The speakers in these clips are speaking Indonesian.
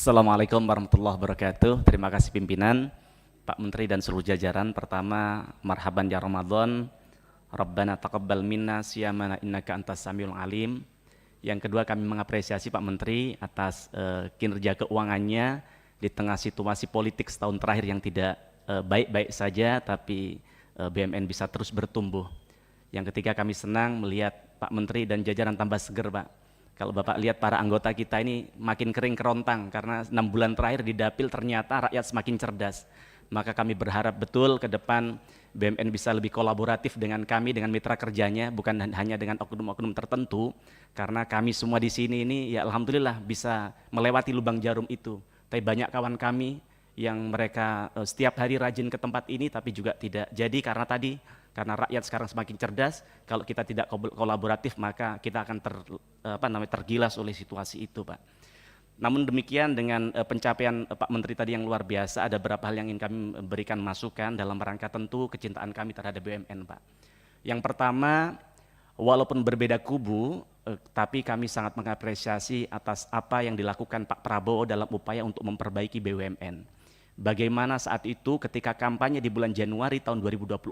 Assalamualaikum warahmatullahi wabarakatuh. Terima kasih pimpinan, Pak Menteri dan seluruh jajaran. Pertama, marhaban ya Ramadan. Rabbana taqabbal minna siyamana innaka antas samiul alim. Yang kedua, kami mengapresiasi Pak Menteri atas kinerja keuangannya di tengah situasi politik setahun terakhir yang tidak baik-baik saja, tapi BUMN bisa terus bertumbuh. Yang ketiga, kami senang melihat Pak Menteri dan jajaran tambah seger, Pak. Kalau Bapak lihat para anggota kita ini makin kering kerontang karena 6 bulan terakhir di Dapil ternyata rakyat semakin cerdas. Maka kami berharap betul ke depan BUMN bisa lebih kolaboratif dengan kami, dengan mitra kerjanya, bukan hanya dengan oknum-oknum tertentu. Karena kami semua di sini ini ya alhamdulillah bisa melewati lubang jarum itu. Tapi banyak kawan kami yang mereka setiap hari rajin ke tempat ini tapi juga tidak jadi karena rakyat sekarang semakin cerdas. Kalau kita tidak kolaboratif maka kita akan tergilas oleh situasi itu, Pak. Namun demikian dengan pencapaian Pak Menteri tadi yang luar biasa, ada beberapa hal yang ingin kami berikan masukan dalam rangka tentu kecintaan kami terhadap BUMN, Pak. Yang pertama, walaupun berbeda kubu, tapi kami sangat mengapresiasi atas apa yang dilakukan Pak Prabowo dalam upaya untuk memperbaiki BUMN. Bagaimana saat itu ketika kampanye di bulan Januari tahun 2024,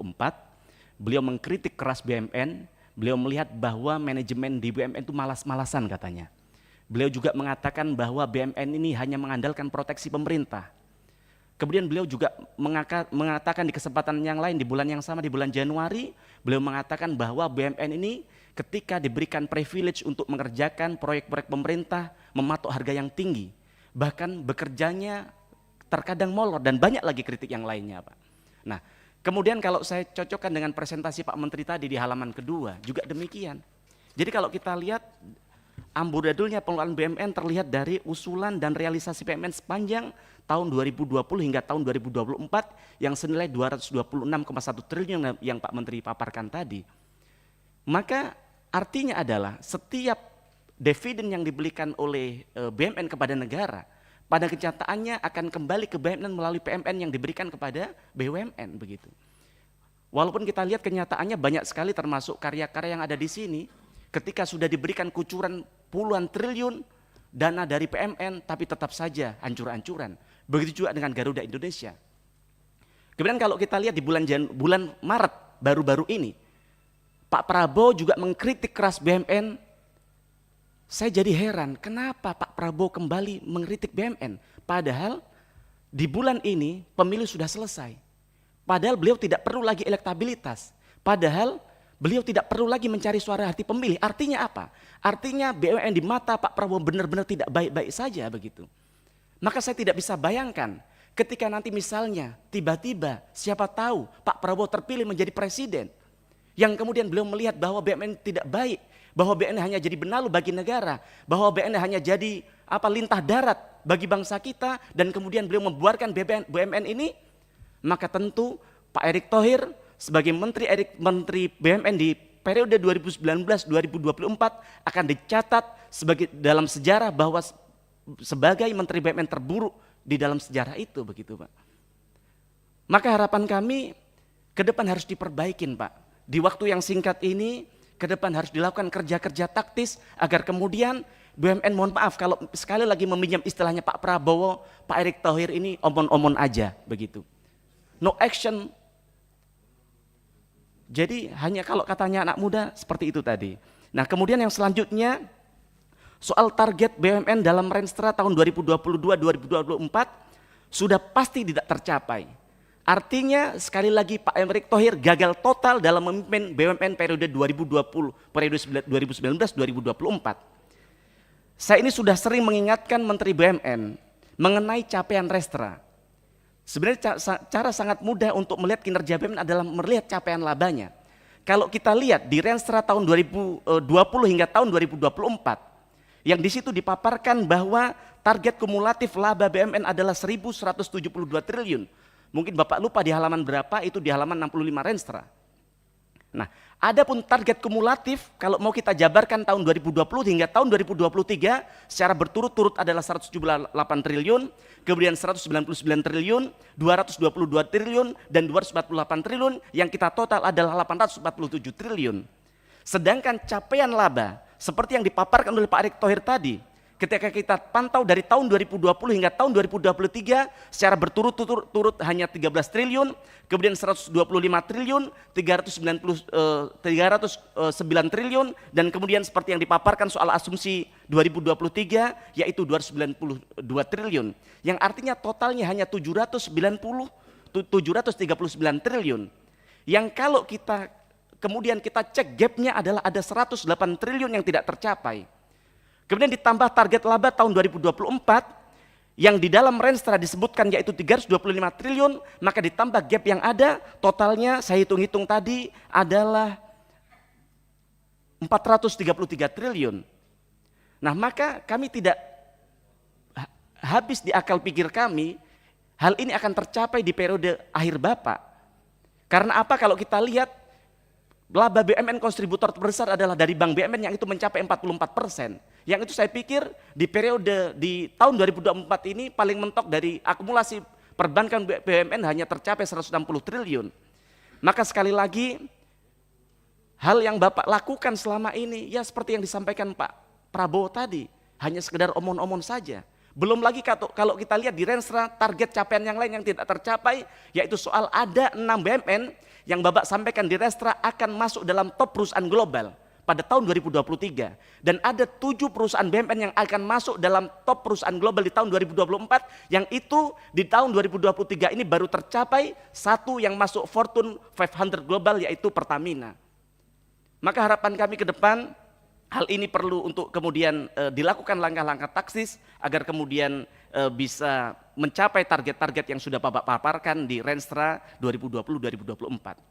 beliau mengkritik keras BUMN, beliau melihat bahwa manajemen di BUMN itu malas-malasan katanya. Beliau juga mengatakan bahwa BUMN ini hanya mengandalkan proteksi pemerintah. Kemudian beliau juga mengatakan di kesempatan yang lain di bulan yang sama, di bulan Januari, beliau mengatakan bahwa BUMN ini ketika diberikan privilege untuk mengerjakan proyek-proyek pemerintah, mematok harga yang tinggi. Bahkan bekerjanya terkadang molor dan banyak lagi kritik yang lainnya, Pak. Nah, kemudian kalau saya cocokkan dengan presentasi Pak Menteri tadi di halaman kedua, juga demikian. Jadi kalau kita lihat amburadulnya pengelolaan BUMN terlihat dari usulan dan realisasi BUMN sepanjang tahun 2020 hingga tahun 2024 yang senilai 226,1 triliun yang Pak Menteri paparkan tadi. Maka artinya adalah setiap dividen yang diberikan oleh BUMN kepada negara, pada kenyataannya akan kembali ke BUMN melalui PMN yang diberikan kepada BUMN begitu. Walaupun kita lihat kenyataannya banyak sekali termasuk karya-karya yang ada di sini, ketika sudah diberikan kucuran puluhan triliun dana dari PMN, tapi tetap saja hancur-hancuran. Begitu juga dengan Garuda Indonesia. Kemudian kalau kita lihat di bulan Maret baru-baru ini, Pak Prabowo juga mengkritik keras BUMN. Saya jadi heran, kenapa Pak Prabowo kembali mengkritik BUMN? Padahal di bulan ini pemilu sudah selesai. Padahal beliau tidak perlu lagi elektabilitas. Padahal beliau tidak perlu lagi mencari suara hati pemilih. Artinya apa? Artinya BUMN di mata Pak Prabowo benar-benar tidak baik-baik saja begitu. Maka saya tidak bisa bayangkan ketika nanti misalnya tiba-tiba siapa tahu Pak Prabowo terpilih menjadi presiden. Yang kemudian beliau melihat bahwa BUMN tidak baik, bahwa BUMN hanya jadi benalu bagi negara, bahwa BUMN hanya jadi lintah darat bagi bangsa kita, dan kemudian beliau membuarkan BUMN ini, maka tentu Pak Erick Thohir sebagai Menteri BUMN di periode 2019-2024 akan dicatat sebagai dalam sejarah bahwa sebagai Menteri BUMN terburuk di dalam sejarah itu begitu, Pak. Maka harapan kami ke depan harus diperbaikin, Pak. Di waktu yang singkat ini ke depan harus dilakukan kerja-kerja taktis agar kemudian BUMN, mohon maaf kalau sekali lagi meminjam istilahnya Pak Prabowo, Pak Erick Thohir ini omon-omon aja begitu. No action. Jadi hanya kalau katanya anak muda seperti itu tadi. Nah, kemudian yang selanjutnya soal target BUMN dalam Renstra tahun 2022-2024 sudah pasti tidak tercapai. Artinya sekali lagi Pak Erick Thohir gagal total dalam memimpin BUMN periode 2019-2024. Saya ini sudah sering mengingatkan Menteri BUMN mengenai capaian Renstra. Sebenarnya cara sangat mudah untuk melihat kinerja BUMN adalah melihat capaian labanya. Kalau kita lihat di Renstra tahun 2020 hingga tahun 2024, yang di situ dipaparkan bahwa target kumulatif laba BUMN adalah 1.172 triliun. Mungkin Bapak lupa di halaman berapa, itu di halaman 65 Renstra. Nah, adapun target kumulatif kalau mau kita jabarkan tahun 2020 hingga tahun 2023 secara berturut-turut adalah 178 triliun, kemudian 199 triliun, 222 triliun, dan 248 triliun, yang kita total adalah 847 triliun. Sedangkan capaian laba seperti yang dipaparkan oleh Pak Erick Thohir tadi, ketika kita pantau dari tahun 2020 hingga tahun 2023 secara berturut-turut hanya 13 triliun, kemudian 125 triliun, 309 triliun, dan kemudian seperti yang dipaparkan soal asumsi 2023 yaitu 292 triliun, yang artinya totalnya hanya 739 triliun. Yang kalau kita kemudian kita cek gapnya adalah ada 108 triliun yang tidak tercapai. Kemudian ditambah target laba tahun 2024 yang di dalam Renstra disebutkan yaitu 325 triliun, maka ditambah gap yang ada, totalnya saya hitung-hitung tadi adalah 433 triliun. Nah, maka kami tidak habis di akal pikir kami, hal ini akan tercapai di periode akhir Bapak. Karena apa? Kalau kita lihat laba BUMN kontributor terbesar adalah dari Bank BUMN yang itu mencapai 44%. Yang itu saya pikir di periode di tahun 2024 ini paling mentok dari akumulasi perbankan BUMN hanya tercapai 160 triliun. Maka sekali lagi hal yang Bapak lakukan selama ini ya seperti yang disampaikan Pak Prabowo tadi, hanya sekedar omong-omong saja. Belum lagi kalau kita lihat di Renstra target capaian yang lain yang tidak tercapai, yaitu soal ada 6 BUMN yang Bapak sampaikan di Renstra akan masuk dalam top perusahaan global pada tahun 2023, dan ada 7 perusahaan BUMN yang akan masuk dalam top perusahaan global di tahun 2024, yang itu di tahun 2023 ini baru tercapai satu yang masuk Fortune 500 global yaitu Pertamina. Maka harapan kami ke depan hal ini perlu untuk kemudian dilakukan langkah-langkah taktis agar kemudian bisa mencapai target-target yang sudah Bapak paparkan di Renstra 2020-2024.